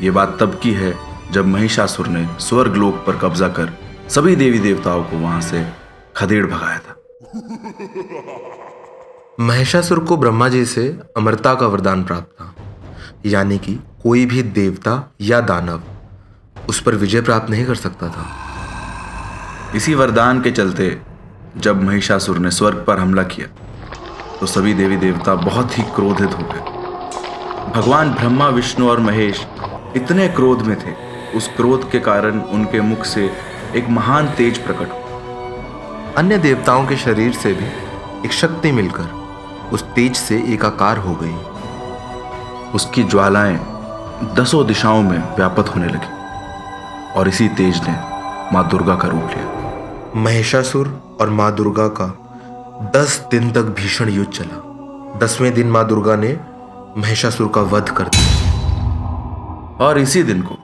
ये बात तब की है जब महिषासुर ने स्वर्गलोक पर कब्जा कर सभी देवी देवताओं को वहां से खदेड़ भगाया था। महिषासुर को ब्रह्मा जी से अमरता का वरदान प्राप्त था, यानी कि कोई भी देवता या दानव उस पर विजय प्राप्त नहीं कर सकता था। इसी वरदान के चलते जब महिषासुर ने स्वर्ग पर हमला किया तो सभी देवी देवता बहुत ही क्रोधित हो गए। भगवान ब्रह्मा, विष्णु और महेश इतने क्रोध में थे, उस क्रोध के कारण उनके मुख से एक महान तेज प्रकट हुआ। अन्य देवताओं के शरीर से भी एक शक्ति मिलकर उस तेज से एकाकार हो गई। उसकी ज्वालाएं 10 दिशाओं में व्याप्त होने लगी और इसी तेज ने मां दुर्गा का रूप लिया। महिषासुर और मां दुर्गा का 10 दिन तक भीषण युद्ध चला। 10वें दिन मां दुर्गा ने महिषासुर का वध कर दिया और इसी दिन को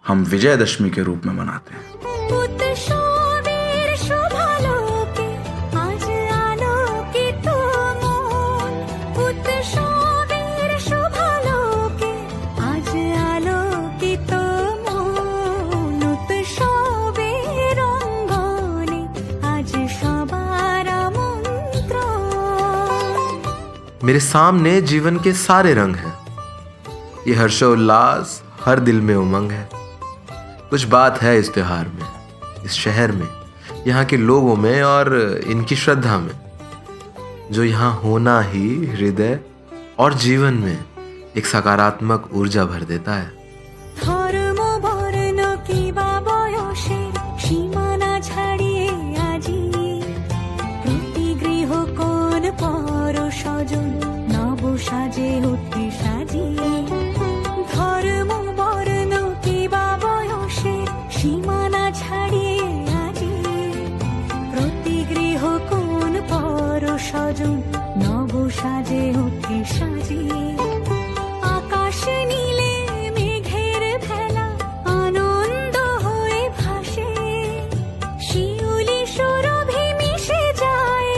हम विजयदशमी के रूप में मनाते हैं। मेरे सामने जीवन के सारे रंग हैं। ये हर्षोल्लास, हर दिल में उमंग है। कुछ बात है इस त्योहार में, इस शहर में, यहाँ के लोगों में और इनकी श्रद्धा में, जो यहाँ होना ही हृदय और जीवन में एक सकारात्मक ऊर्जा भर देता है। आकाश नीले मेघेर भेला आनंद होए भाসে শিউলি সুরভি মিশে যায়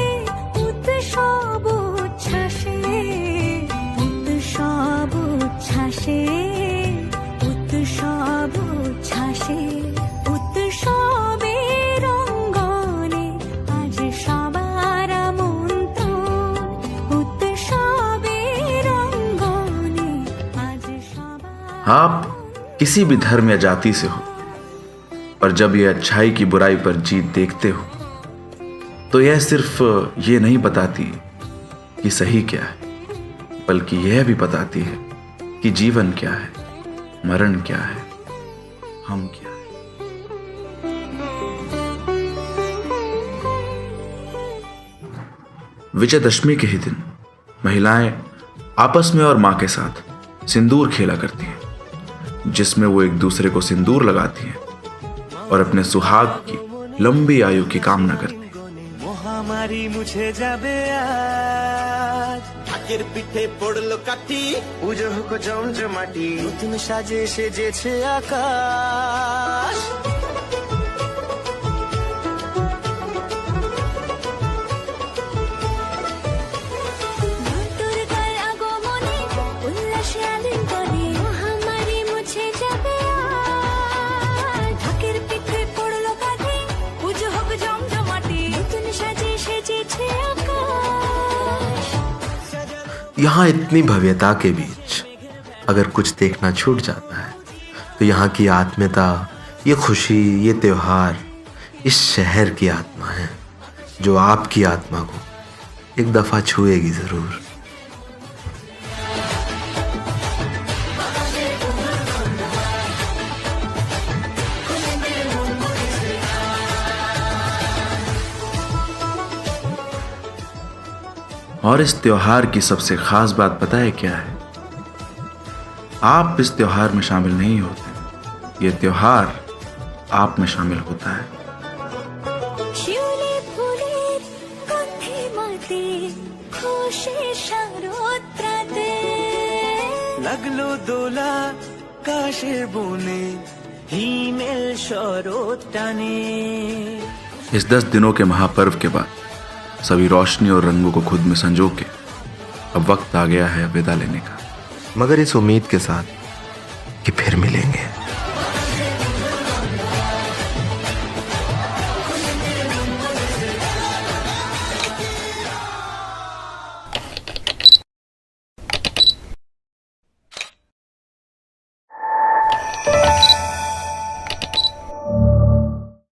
উৎসব উচ্ছ্বাসে উৎসব উচ্ছ্বাসে উৎসব উচ্ছ্বাসে উৎসবের রঙ্গনে আজ সবার আমন্ত্রণ উৎসবের রঙ্গনে আজ সবার। आप किसी भी धर्म या जाति से हो, पर जब ये अच्छाई की बुराई पर जीत देखते हो तो यह सिर्फ ये नहीं बताती कि सही क्या है, बल्कि यह भी बताती है कि जीवन क्या है, मरण क्या है, हम क्या है। विजयदशमी के ही दिन महिलाएं आपस में और मां के साथ सिंदूर खेला करती हैं, जिसमें वो एक दूसरे को सिंदूर लगाती हैं और अपने सुहाग की लंबी आयु की कामना करती हैं। মহামারী মুছে যাবে আজ, ঢাকের পিঠে পড়লো কাঠি, পুজো হোক জমজমাটি, নতুন সাজে সেজেছে আকাশ। यहाँ इतनी भव्यता के बीच अगर कुछ देखना छूट जाता है तो यहाँ की आत्मीयता, ये खुशी, ये त्योहार इस शहर की आत्मा है, जो आपकी आत्मा को एक दफा छुएगी जरूर। और इस त्योहार की सबसे खास बात पता है क्या है? आप इस त्योहार में शामिल नहीं होते, ये त्योहार आप में शामिल होता है। লাগলো দোলা কাশের বনে হিমেল শরৎ টানে। इस 10 दिनों के महापर्व के बाद सभी रोशनी और रंगों को खुद में संजो के अब वक्त आ गया है विदा लेने का, मगर इस उम्मीद के साथ कि फिर मिलेंगे।